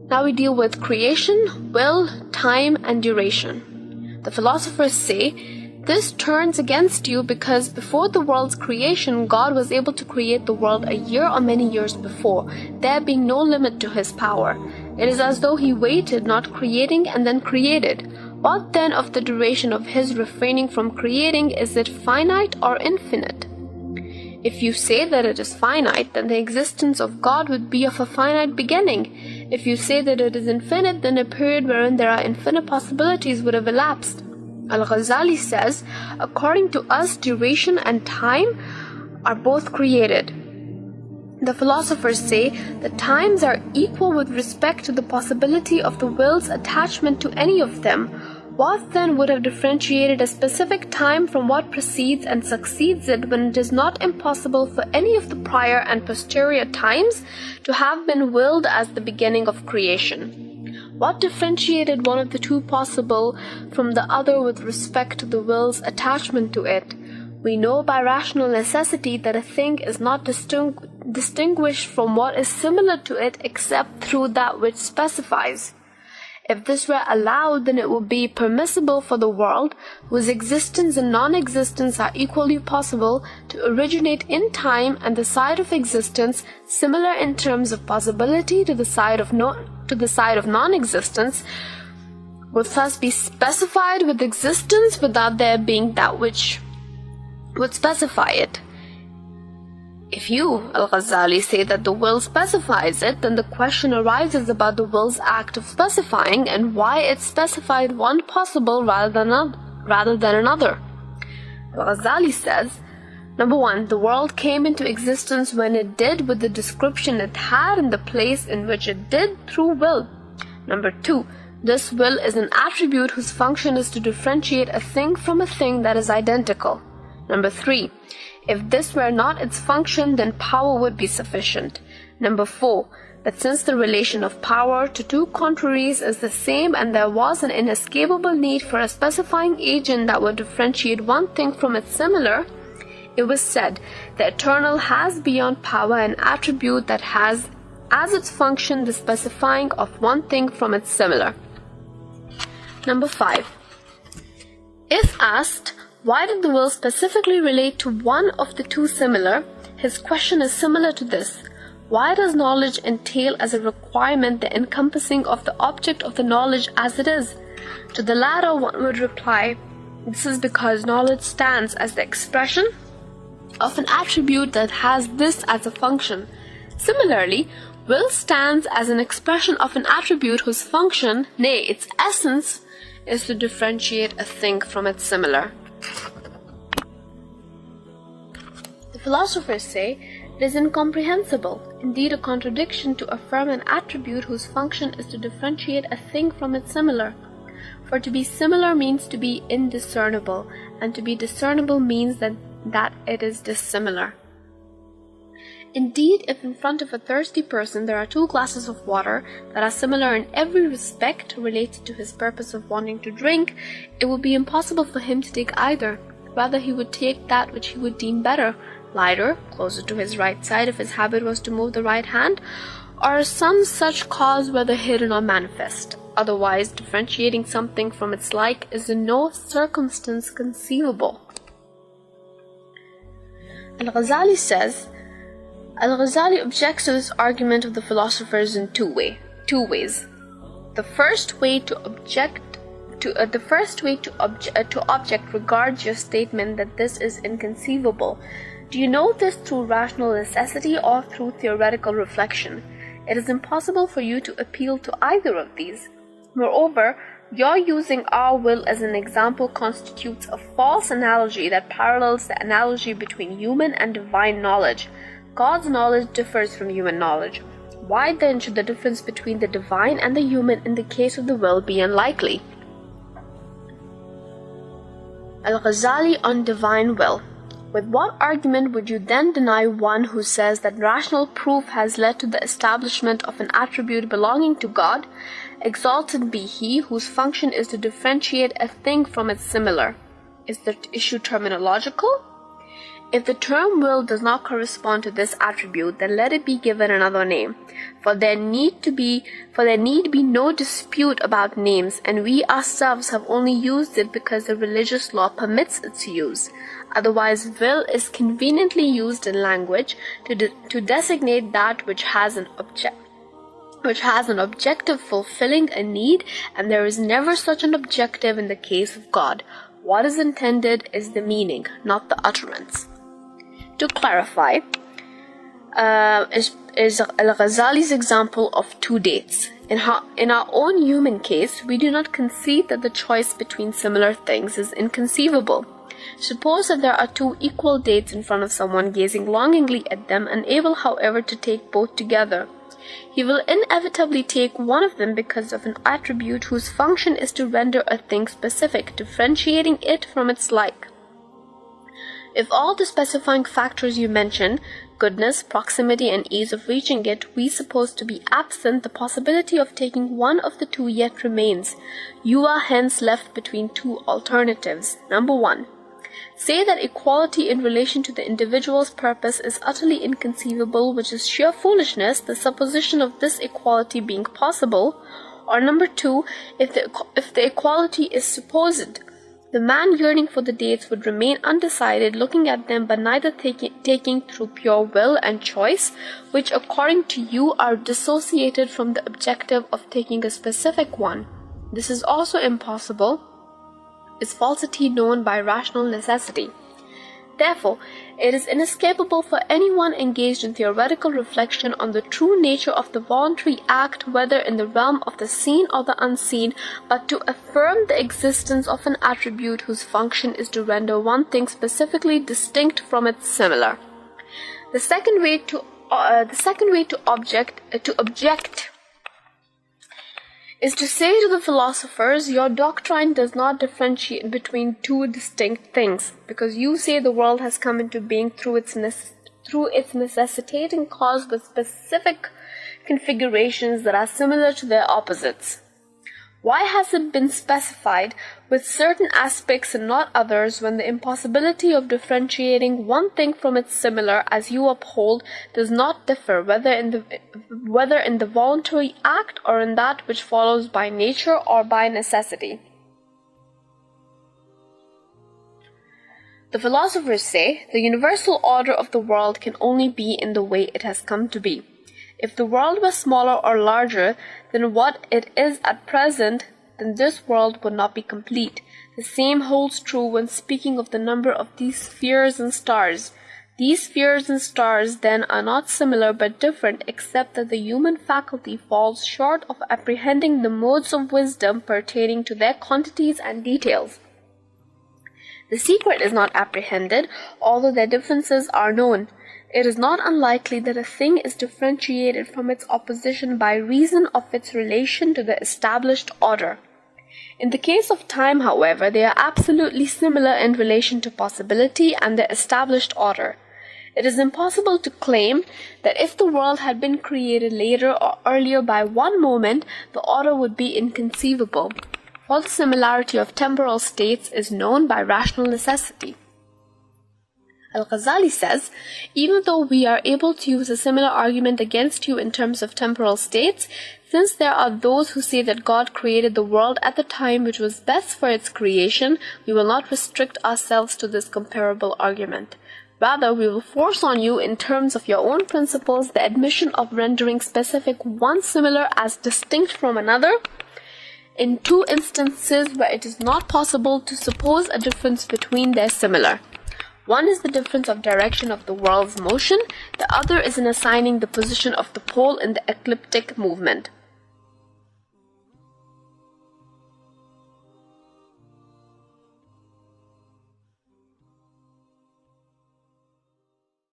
Now we deal with creation, will, time, and duration. The philosophers say, this turns against you because before the world's creation, God was able to create the world a year or many years before, there being no limit to his power. It is as though he waited, not creating, and then created. What then of the duration of his refraining from creating? Is it finite or infinite? If you say that it is finite, then the existence of God would be of a finite beginning. If you say that it is infinite, then a period wherein there are infinite possibilities would have elapsed. Al-Ghazālī says, according to us, duration and time are both created. The philosophers say that times are equal with respect to the possibility of the will's attachment to any of them. What then would have differentiated a specific time from what precedes and succeeds it when it is not impossible for any of the prior and posterior times to have been willed as the beginning of creation? What differentiated one of the two possible from the other with respect to the will's attachment to it? We know by rational necessity that a thing is not distinguished from what is similar to it except through that which specifies. If this were allowed, then it would be permissible for the world, whose existence and non-existence are equally possible, to originate in time and the side of existence similar in terms of possibility to the side of non-existence, would thus be specified with existence without there being that which would specify it. If you, Al-Ghazali, say that the will specifies it, then the question arises about the will's act of specifying and why it specified one possible rather than another. Al-Ghazali says, number one, the world came into existence when it did with the description it had in the place in which it did through will. Number two, this will is an attribute whose function is to differentiate a thing from a thing that is identical. Number three, if this were not its function, then power would be sufficient. Number four, that since the relation of power to two contraries is the same and there was an inescapable need for a specifying agent that would differentiate one thing from its similar, it was said, the eternal has beyond power an attribute that has as its function the specifying of one thing from its similar. Number five, if asked, why did the will specifically relate to one of the two similar? His question is similar to this. Why does knowledge entail as a requirement the encompassing of the object of the knowledge as it is? To the latter one would reply, this is because knowledge stands as the expression of an attribute that has this as a function. Similarly, will stands as an expression of an attribute whose function, nay, its essence, is to differentiate a thing from its similar. The philosophers say it is incomprehensible, indeed a contradiction, to affirm an attribute whose function is to differentiate a thing from its similar. For to be similar means to be indiscernible, and to be discernible means that it is dissimilar. Indeed, if in front of a thirsty person there are two glasses of water that are similar in every respect related to his purpose of wanting to drink, it would be impossible for him to take either. Rather, he would take that which he would deem better, lighter, closer to his right side if his habit was to move the right hand, or some such cause whether hidden or manifest. Otherwise, differentiating something from its like is in no circumstance conceivable. Al-Ghazali says, Al-Ghazali objects to this argument of the philosophers in two ways. The first way to object regards your statement that this is inconceivable. Do you know this through rational necessity or through theoretical reflection? It is impossible for you to appeal to either of these. Moreover, your using our will as an example constitutes a false analogy that parallels the analogy between human and divine knowledge. God's knowledge differs from human knowledge. Why then should the difference between the divine and the human in the case of the will be unlikely? Al-Ghazali on divine will. With what argument would you then deny one who says that rational proof has led to the establishment of an attribute belonging to God? Exalted be he whose function is to differentiate a thing from its similar. Is the issue terminological? If the term will does not correspond to this attribute, then let it be given another name. For there need be no dispute about names, and we ourselves have only used it because the religious law permits its use. Otherwise, will is conveniently used in language to designate that which has an objective fulfilling a need, and there is never such an objective in the case of God. What is intended is the meaning, not the utterance. To clarify, is Al-Ghazali's example of two dates. In our own human case, we do not concede that the choice between similar things is inconceivable. Suppose that there are two equal dates in front of someone gazing longingly at them, unable, however, to take both together. He will inevitably take one of them because of an attribute whose function is to render a thing specific, differentiating it from its like. If all the specifying factors you mention, goodness, proximity, and ease of reaching it, we suppose to be absent, the possibility of taking one of the two yet remains. You are hence left between two alternatives. Number 1. Say that equality in relation to the individual's purpose is utterly inconceivable, which is sheer foolishness, the supposition of this equality being possible. Or number 2, if the equality is supposed, the man yearning for the dates would remain undecided, looking at them but neither taking through pure will and choice, which according to you are dissociated from the objective of taking a specific one. This is also impossible, is falsity known by rational necessity. Therefore, it is inescapable for anyone engaged in theoretical reflection on the true nature of the voluntary act, whether in the realm of the seen or the unseen, but to affirm the existence of an attribute whose function is to render one thing specifically distinct from its similar. The second way to object is to say to the philosophers, your doctrine does not differentiate between two distinct things, because you say the world has come into being through its necessitating cause with specific configurations that are similar to their opposites. Why has it been specified with certain aspects and not others, when the impossibility of differentiating one thing from its similar, as you uphold, does not differ whether in the voluntary act or in that which follows by nature or by necessity? The philosophers say the universal order of the world can only be in the way it has come to be. If the world were smaller or larger than what it is at present, then this world would not be complete. The same holds true when speaking of the number of these spheres and stars. These spheres and stars then are not similar but different, except that the human faculty falls short of apprehending the modes of wisdom pertaining to their quantities and details. The secret is not apprehended, although their differences are known. It is not unlikely that a thing is differentiated from its opposition by reason of its relation to the established order. In the case of time, however, they are absolutely similar in relation to possibility and the established order. It is impossible to claim that if the world had been created later or earlier by one moment, the order would be inconceivable, for the similarity of temporal states is known by rational necessity. Al-Ghazālī says, even though we are able to use a similar argument against you in terms of temporal states, since there are those who say that God created the world at the time which was best for its creation, we will not restrict ourselves to this comparable argument. Rather, we will force on you, in terms of your own principles, the admission of rendering specific one similar as distinct from another, in two instances where it is not possible to suppose a difference between their similar. One is the difference of direction of the world's motion, the other is in assigning the position of the pole in the ecliptic movement.